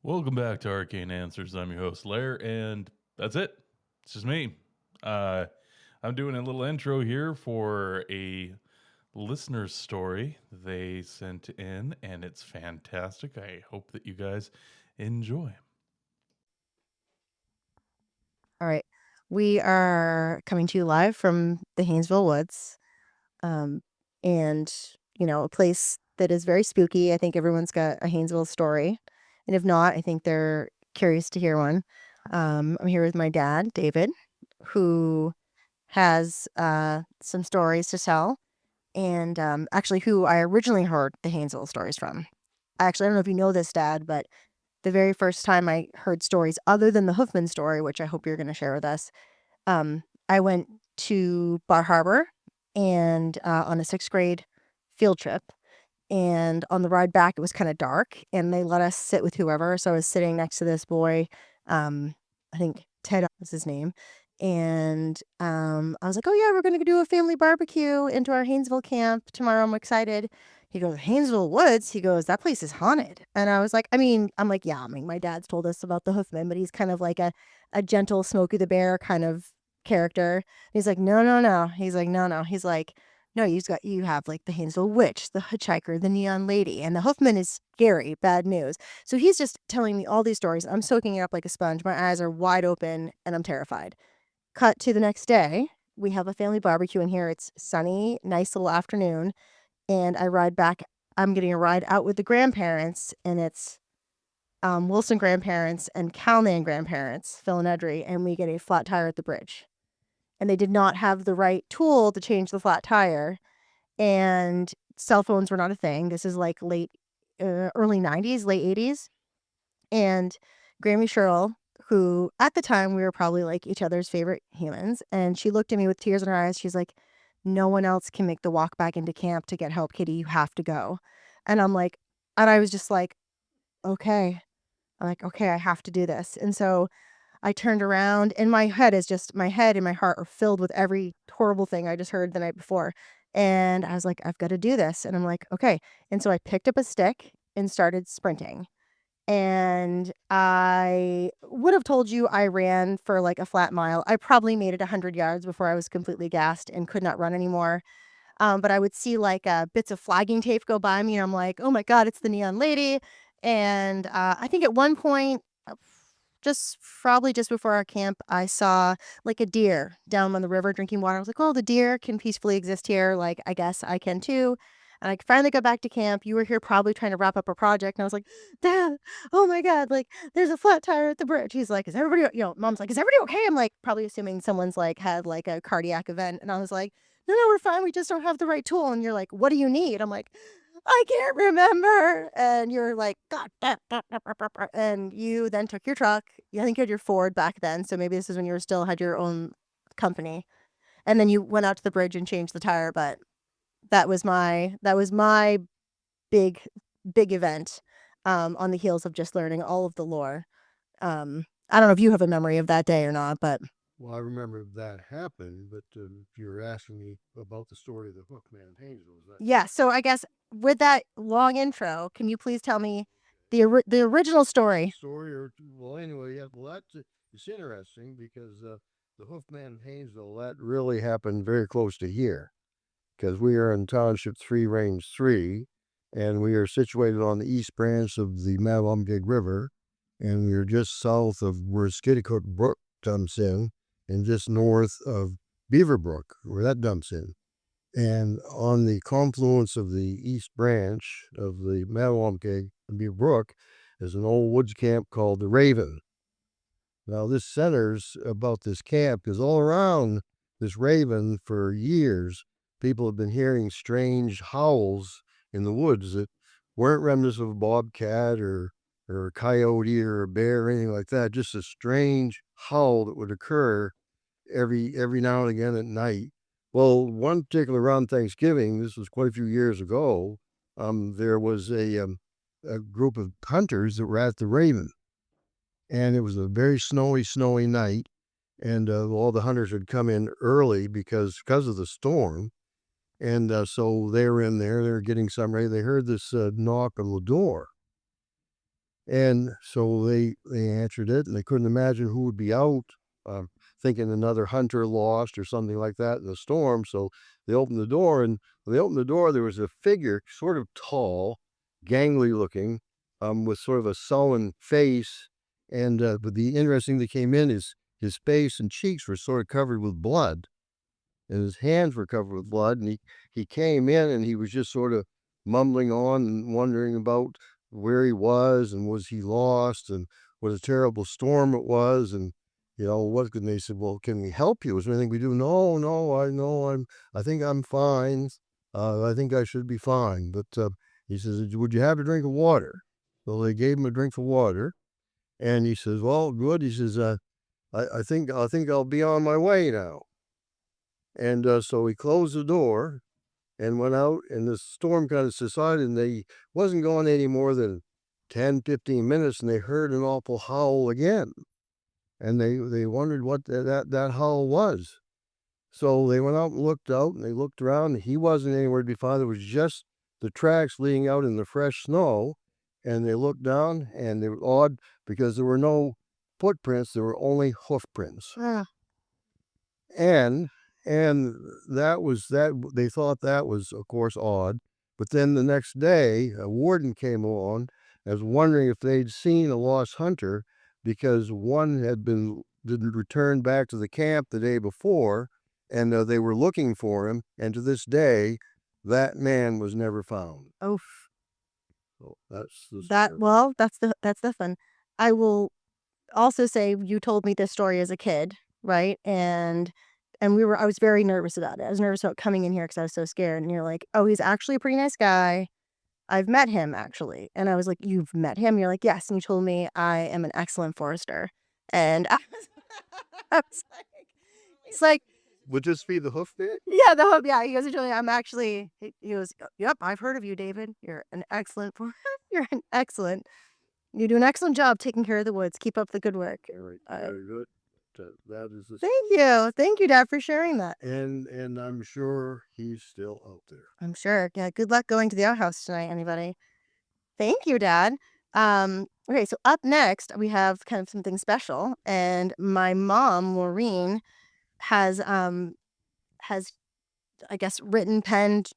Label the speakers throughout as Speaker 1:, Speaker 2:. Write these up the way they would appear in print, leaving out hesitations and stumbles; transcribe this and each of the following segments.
Speaker 1: Welcome back to Arcane Answers. I'm your host, Lair, and that's it. It's just me. Uh, I'm doing a little intro here for a listener's story they sent in, and it's fantastic. I hope that you guys enjoy.
Speaker 2: All right. We are coming to you live from the Haynesville Woods. Um, and, a place that is very spooky. I think everyone's got a Haynesville story. And if not, I think they're curious to hear one. I'm here with my dad, David, who has some stories to tell. And actually, who I originally heard the Haynesville stories from. Actually, I don't know if you know this, Dad, but the very first time I heard stories other than the Hoof Man story, which I hope you're going to share with us, I went to Bar Harbor and on a sixth grade field trip. And on the ride back, it was kind of dark, and they let us sit with whoever. So I was sitting next to this boy. I think Ted was his name. And I was like, "Oh yeah, we're gonna do a family barbecue into our Haynesville camp tomorrow. I'm excited." He goes, "Haynesville Woods." He goes, "That place is haunted." And I was like, I'm like, yeah. I mean, my dad's told us about the Hoofman, but he's kind of like a gentle Smokey the Bear kind of character. He's like, "No, no, no." He's like, "No, no." He's like, "No, you have like the Haynesville Witch, the hitchhiker, the neon lady, and the Hoofman is scary, bad news." So he's just telling me all these stories. I'm soaking it up like a sponge. My eyes are wide open and I'm terrified. Cut to the next day. We have a family barbecue in here. It's sunny, nice little afternoon, and I ride back. I'm getting a ride out with the grandparents, and it's Wilson grandparents and Calnan grandparents, Phil and Edry, and we get a flat tire at the bridge. And they did not have the right tool to change the flat tire, and cell phones were not a thing. This is like early 90s, late 80s. And Grammy Cheryl, who at the time we were probably like each other's favorite humans, and she looked at me with tears in her eyes. She's like, "No one else can make the walk back into camp to get help, Kitty. You have to go." And I'm like, and I was just like, okay. I'm like, okay, I have to do this. And so I turned around, and my head and my heart are filled with every horrible thing I just heard the night before. And I was like, I've got to do this. And I'm like, okay. And so I picked up a stick and started sprinting. And I would have told you I ran for like a flat mile. I probably made it 100 yards before I was completely gassed and could not run anymore. But I would see like bits of flagging tape go by me, and I'm like, oh my God, it's the neon lady. And I think at one point, just probably just before our camp, I saw like a deer down on the river drinking water. I was like, oh, the deer can peacefully exist here. Like, I guess I can too. And I finally got back to camp. You were here probably trying to wrap up a project. And I was like, Dad, oh my God, like there's a flat tire at the bridge. He's like, is everybody, Mom's like, is everybody okay? I'm like, probably assuming someone's like had like a cardiac event. And I was like, no, no, we're fine. We just don't have the right tool. And you're like, what do you need? I'm like, I can't remember. And you're like, God, and you then took your truck. I think you had your Ford back then. So maybe this is when you were still had your own company. And then you went out to the bridge and changed the tire. But that was my big, big event on the heels of just learning all of the lore. I don't know if you have a memory of that day or not, but
Speaker 3: Well, I remember that happened, but if you're asking me about the story of the Hook Man in Haynesville, is that
Speaker 2: yeah. So I guess with that long intro, can you please tell me the original story?
Speaker 3: story? Or well, anyway, yeah. Well, it's interesting because the Hoof Man in Haynesville that really happened very close to here because we are in Township 3, Range 3, and we are situated on the east branch of the Mattawamkeag River, and we are just south of where Skiddycook Brook dumps in, and just north of Beaver Brook, where that dumps in. And on the confluence of the east branch of the Mattawamkeag Beaver Brook is an old woods camp called the Raven. Now, this centers about this camp because all around this Raven for years, people have been hearing strange howls in the woods that weren't remnants of a bobcat or a coyote or a bear or anything like that. Just a strange howl that would occur every now and again at night. Well, one particular around Thanksgiving, this was quite a few years ago, there was a group of hunters that were at the Raven, and it was a very snowy night, and all the hunters had come in early because of the storm, and so they were in there. They were getting some ready. They heard this knock on the door, And so they answered it, and they couldn't imagine who would be out, thinking another hunter lost or something like that in the storm. So they opened the door, and when they opened the door, there was a figure, sort of tall, gangly looking, with sort of a sullen face. And but the interesting thing that came in is his face and cheeks were sort of covered with blood, and his hands were covered with blood. And he came in, and he was just sort of mumbling on and wondering about where he was and was he lost and what a terrible storm it was. And what can they said, well, can we help you? Is there anything we do? No, I know I think I'm fine. I think I should be fine. But he says, would you have a drink of water? So they gave him a drink of water, and he says, well, good. He says, I think I'll be on my way now. And so he closed the door and went out, and the storm kind of subsided, and they wasn't going any more than 10, 15 minutes, and they heard an awful howl again. And they wondered what that howl was. So they went out and looked out, and they looked around, and he wasn't anywhere to be found. There was just the tracks leading out in the fresh snow. And they looked down, and they were odd because there were no footprints, there were only hoof prints. And that was that. They thought that was, of course, odd. But then the next day, a warden came along and was wondering if they'd seen a lost hunter, because one didn't return back to the camp the day before, and they were looking for him. And to this day, that man was never found.
Speaker 2: Oh,
Speaker 3: So that's
Speaker 2: that's the fun. I will also say you told me this story as a kid, right? And I was very nervous about it. I was nervous about coming in here because I was so scared. And you're like, oh, he's actually a pretty nice guy. I've met him actually. And I was like, you've met him? You're like, yes. And you told me I am an excellent forester. And I was like, he's like,
Speaker 3: would this be the hoof man?
Speaker 2: yeah, the hope. Yeah, he goes, I'm actually. He goes, yep, I've heard of you, David. You're an excellent. You're an excellent. You do an excellent job taking care of the woods. Keep up the good work.
Speaker 3: Very good. That is.
Speaker 2: Thank you, Dad, for sharing that.
Speaker 3: And I'm sure he's still out there.
Speaker 2: I'm sure. Yeah. Good luck going to the outhouse tonight, anybody. Thank you, Dad. Okay, so up next we have kind of something special, and my mom, Maureen, has I guess penned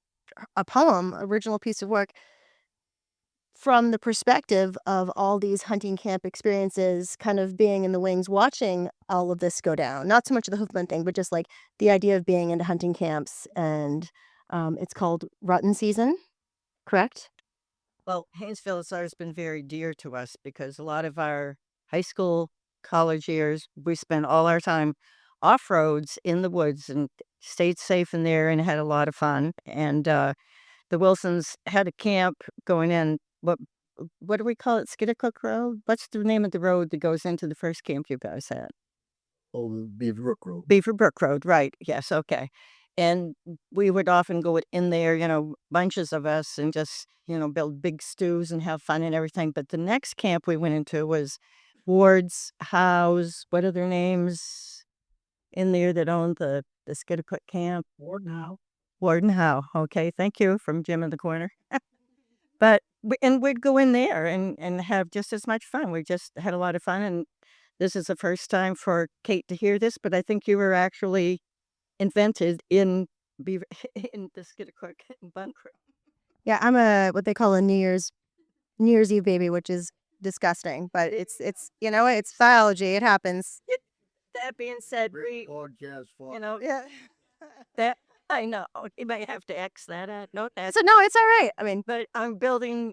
Speaker 2: a poem, original piece of work from the perspective of all these hunting camp experiences, kind of being in the wings, watching all of this go down. Not so much the Hoof Man thing, but just like the idea of being into hunting camps. And it's called Rutting season, correct?
Speaker 4: Well, Haynesville has always been very dear to us because a lot of our high school, college years, we spent all our time off roads in the woods and stayed safe in there and had a lot of fun. And the Wilsons had a camp going in. What do we call it? Skiddercook Road? What's the name of the road that goes into the first camp you guys had?
Speaker 3: Oh, Beaver Brook Road.
Speaker 4: Beaver Brook Road, right. Yes, okay. And we would often go in there, bunches of us, and just, build big stews and have fun and everything. But the next camp we went into was Ward's House. What are their names in there that owned the Skiddercook camp? Warden Howe. Okay, thank you, from Jim in the corner. But we'd go in there and have just as much fun. We just had a lot of fun. And this is the first time for Kate to hear this, but I think you were actually invented in the Skiddercook Bun Crew.
Speaker 2: Yeah, I'm a what they call a New Year's Eve baby, which is disgusting, but it's it's biology. It happens.
Speaker 4: That being said,
Speaker 2: Yeah.
Speaker 4: that I know you might have to X that out. No,
Speaker 2: So no, it's all right. I mean,
Speaker 4: but I'm building,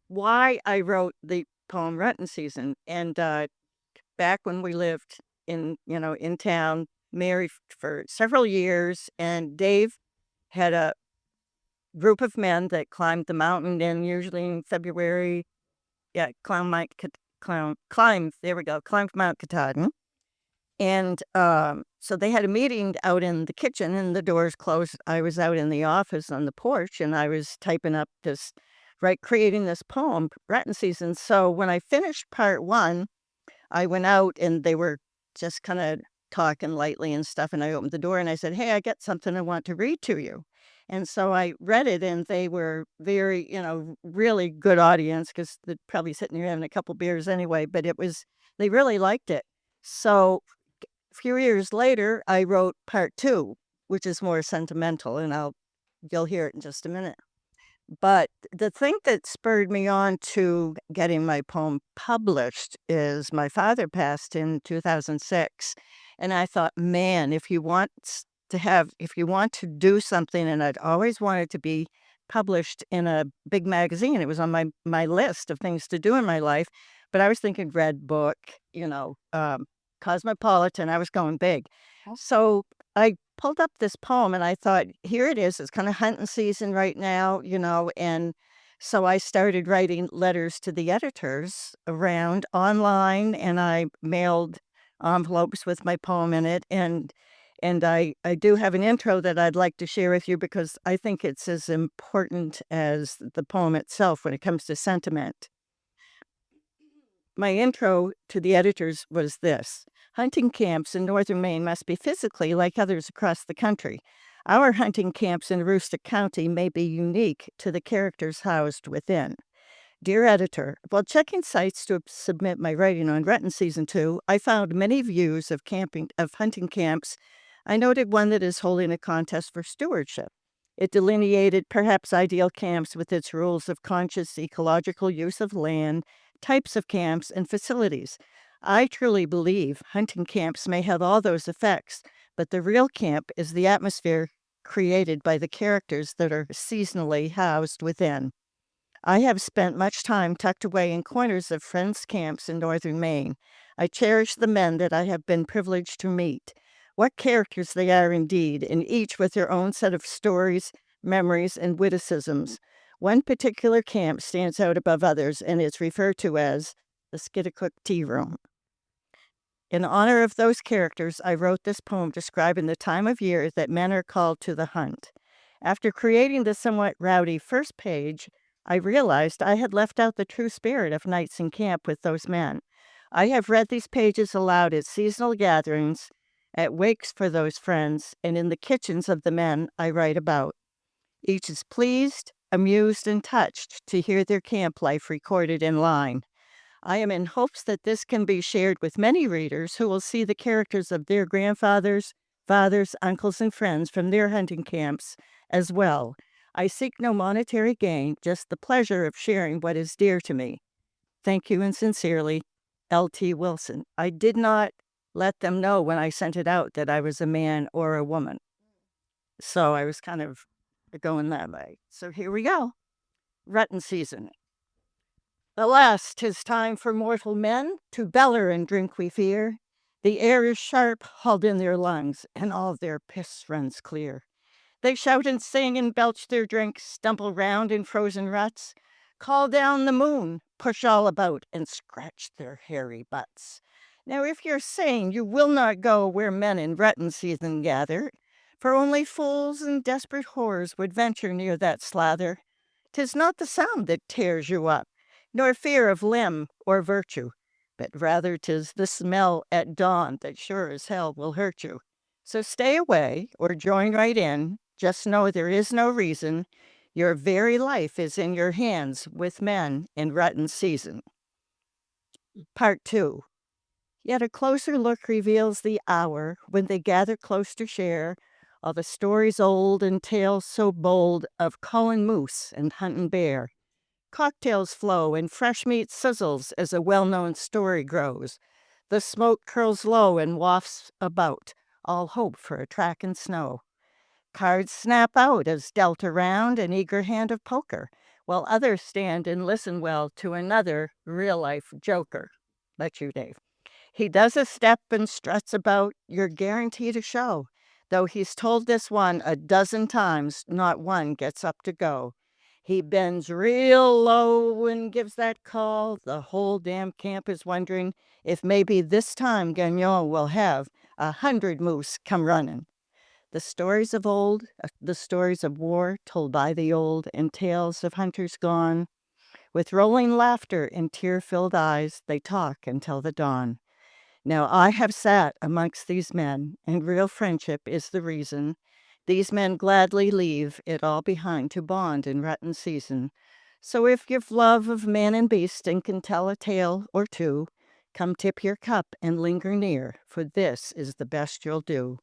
Speaker 4: why I wrote the poem Rutting Season. And back when we lived in town, married for several years, and Dave had a group of men that climbed the mountain, and usually in February, climbed Mount Katahdin. And so they had a meeting out in the kitchen, and the doors closed. I was out in the office on the porch, and I was typing up creating this poem, Rutting Season. So when I finished part one, I went out, and they were just kind of talking lightly and stuff, and I opened the door, and I said, hey, I got something I want to read to you. And so I read it, and they were very, really good audience because they're probably sitting there having a couple beers anyway, but they really liked it. So a few years later, I wrote part two, which is more sentimental, and you'll hear it in just a minute. But the thing that spurred me on to getting my poem published is my father passed in 2006. And I thought, man, if you want to do something, and I'd always wanted to be published in a big magazine. It was on my list of things to do in my life. But I was thinking Red Book, Cosmopolitan. I was going big. So I pulled up this poem and I thought, here it is. It's kind of hunting season right now, and so I started writing letters to the editors around online, and I mailed envelopes with my poem in it. And I do have an intro that I'd like to share with you because I think it's as important as the poem itself when it comes to sentiment. My intro to the editors was this: hunting camps in northern Maine must be physically like others across the country. Our hunting camps in Aroostook County may be unique to the characters housed within. Dear editor, while checking sites to submit my writing on Rutting Season 2, I found many views of hunting camps. I noted one that is holding a contest for stewardship. It delineated perhaps ideal camps with its rules of conscious ecological use of land, types of camps, and facilities. I truly believe hunting camps may have all those effects, but the real camp is the atmosphere created by the characters that are seasonally housed within. I have spent much time tucked away in corners of friends' camps in northern Maine. I cherish the men that I have been privileged to meet. What characters they are indeed, and each with their own set of stories, memories, and witticisms. One particular camp stands out above others, and is referred to as the Skiddacook Tea Room. In honor of those characters, I wrote this poem describing the time of year that men are called to the hunt. After creating the somewhat rowdy first page, I realized I had left out the true spirit of nights in camp with those men. I have read these pages aloud at seasonal gatherings, at wakes for those friends, and in the kitchens of the men I write about. Each is pleased, amused, and touched to hear their camp life recorded in line. I am in hopes that this can be shared with many readers who will see the characters of their grandfathers, fathers, uncles, and friends from their hunting camps as well. I seek no monetary gain, just the pleasure of sharing what is dear to me. Thank you, and sincerely, L.T. Wilson. I did not let them know when I sent it out that I was a man or a woman. So I was kind of going that way. So here we go. Rutting season. Alas, 'tis time for mortal men to beller and drink, we fear. The air is sharp, hauled in their lungs, and all their piss runs clear. They shout and sing and belch their drinks, stumble round in frozen ruts, call down the moon, push all about, and scratch their hairy butts. Now if you're sane, you will not go where men in rutting season gather, for only fools and desperate whores would venture near that slather. 'Tis not the sound that tears you up, nor fear of limb or virtue, but rather 'tis the smell at dawn that sure as hell will hurt you. So stay away or join right in. Just know there is no reason. Your very life is in your hands with men in rutting season. Part 2. Yet a closer look reveals the hour when they gather close to share all the stories old and tales so bold of calling moose and hunting bear. Cocktails flow and fresh meat sizzles as a well-known story grows. The smoke curls low and wafts about, all hope for a track in snow. Cards snap out as dealt around an eager hand of poker, while others stand and listen well to another real-life joker. That's you, Dave. He does a step and struts about, you're guaranteed a show. Though he's told this one a dozen times, not one gets up to go. He bends real low and gives that call. The whole damn camp is wondering if maybe this time Gagnon will have 100 moose come running. The stories of old, the stories of war told by the old, and tales of hunters gone. With rolling laughter and tear-filled eyes, they talk until the dawn. Now I have sat amongst these men, and real friendship is the reason. These men gladly leave it all behind to bond in Rutting season. So if you've love of man and beast and can tell a tale or two, come tip your cup and linger near, for this is the best you'll do.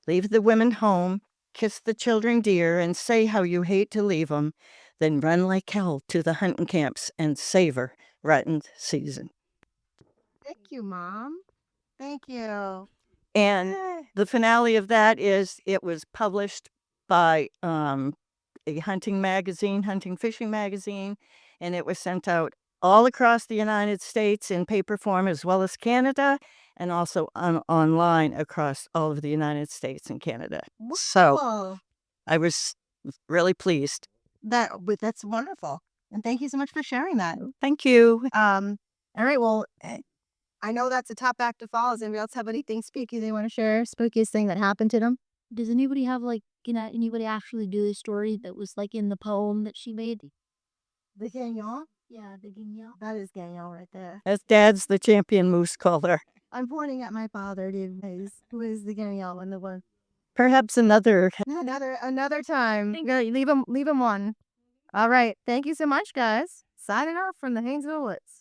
Speaker 4: Leave the women home, kiss the children dear, and say how you hate to leave 'em, then run like hell to the hunting camps and savor Rutting season.
Speaker 2: Thank you, Mom. Thank you.
Speaker 4: And the finale of that is it was published by a hunting magazine, hunting fishing magazine, and it was sent out all across the United States in paper form as well as Canada, and also online across all of the United States and Canada. So
Speaker 2: Whoa.
Speaker 4: I was really pleased.
Speaker 2: That's wonderful. And thank you so much for sharing that.
Speaker 4: Thank you.
Speaker 2: All right. Well, I know that's a tough act to follow. Does anybody else have anything spooky they want to share? Spookiest thing that happened to them?
Speaker 5: Does anybody have anybody actually do a story that was in the poem that she made?
Speaker 2: The Gagnon?
Speaker 5: Yeah, the Guignol.
Speaker 2: That is Gagnon right there.
Speaker 4: As Dad's the champion moose caller.
Speaker 2: I'm pointing at my father, dude. Who is the Gagnon and the one?
Speaker 4: Perhaps another.
Speaker 2: Another time. Leave him one. All right. Thank you so much, guys. Signing off from the Haynesville Woods.